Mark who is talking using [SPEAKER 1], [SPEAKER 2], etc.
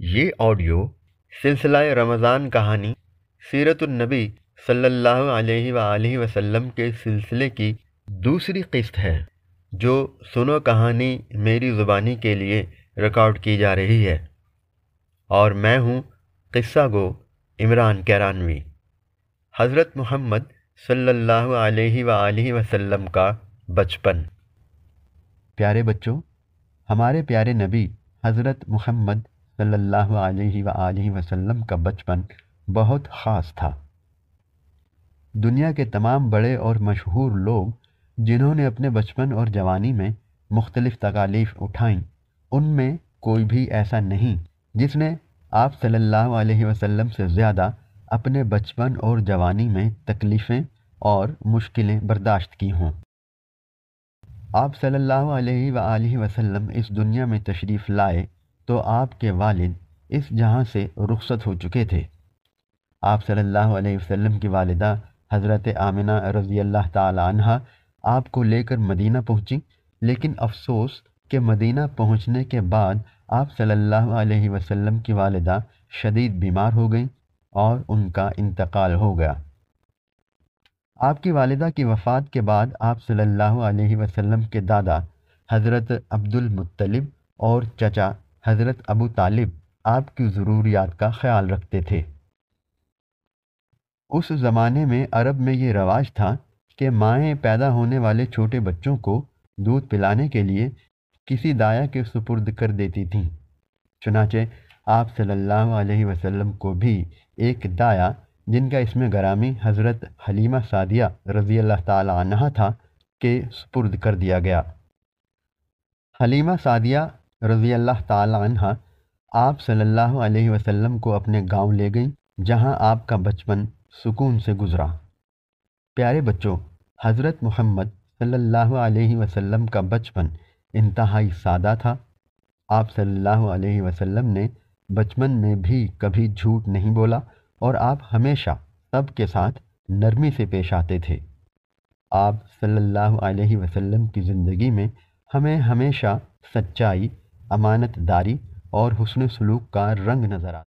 [SPEAKER 1] یہ آڈیو سلسلہ رمضان کہانی سیرت النبی صلی اللہ علیہ وآلہ وسلم کے سلسلے کی دوسری قسط ہے جو سنو کہانی میری زبانی کے لیے ریکارڈ کی جا رہی ہے، اور میں ہوں قصہ گو عمران کیرانوی۔ حضرت محمد صلی اللہ علیہ وآلہ وسلم کا بچپن۔ پیارے بچوں، ہمارے پیارے نبی حضرت محمد صلی اللہ علیہ وآلہ وسلم کا بچپن بہت خاص تھا۔ دنیا کے تمام بڑے اور مشہور لوگ جنہوں نے اپنے بچپن اور جوانی میں مختلف تکالیف اٹھائیں، ان میں کوئی بھی ایسا نہیں جس نے آپ صلی اللہ علیہ وسلم سے زیادہ اپنے بچپن اور جوانی میں تکلیفیں اور مشکلیں برداشت کی ہوں۔ آپ صلی اللہ علیہ وآلہ وسلم اس دنیا میں تشریف لائے تو آپ کے والد اس جہاں سے رخصت ہو چکے تھے۔ آپ صلی اللہ علیہ وسلم کی والدہ حضرت آمنہ رضی اللہ تعالی عنہا آپ کو لے کر مدینہ پہنچی، لیکن افسوس کہ مدینہ پہنچنے کے بعد آپ صلی اللہ علیہ وسلم کی والدہ شدید بیمار ہو گئیں اور ان کا انتقال ہو گیا۔ آپ کی والدہ کی وفات کے بعد آپ صلی اللہ علیہ وسلم کے دادا حضرت عبد المطلب اور چچا حضرت ابو طالب آپ کی ضروریات کا خیال رکھتے تھے۔ اس زمانے میں عرب میں یہ رواج تھا کہ مائیں پیدا ہونے والے چھوٹے بچوں کو دودھ پلانے کے لیے کسی دایا کے سپرد کر دیتی تھیں۔ چنانچہ آپ صلی اللہ علیہ وسلم کو بھی ایک دایا جن کا اسم گرامی حضرت حلیمہ سعدیہ رضی اللہ تعالی عنہا تھا کے سپرد کر دیا گیا۔ حلیمہ سعدیہ رضی اللہ تعالی عنہا آپ صلی اللہ علیہ وسلم کو اپنے گاؤں لے گئیں، جہاں آپ کا بچپن سکون سے گزرا۔ پیارے بچوں، حضرت محمد صلی اللہ علیہ وسلم کا بچپن انتہائی سادہ تھا۔ آپ صلی اللہ علیہ وسلم نے بچپن میں بھی کبھی جھوٹ نہیں بولا اور آپ ہمیشہ سب کے ساتھ نرمی سے پیش آتے تھے۔ آپ صلی اللہ علیہ وسلم کی زندگی میں ہمیں ہمیشہ سچائی، امانت داری اور حسن سلوک کا رنگ نظر آتا ہے۔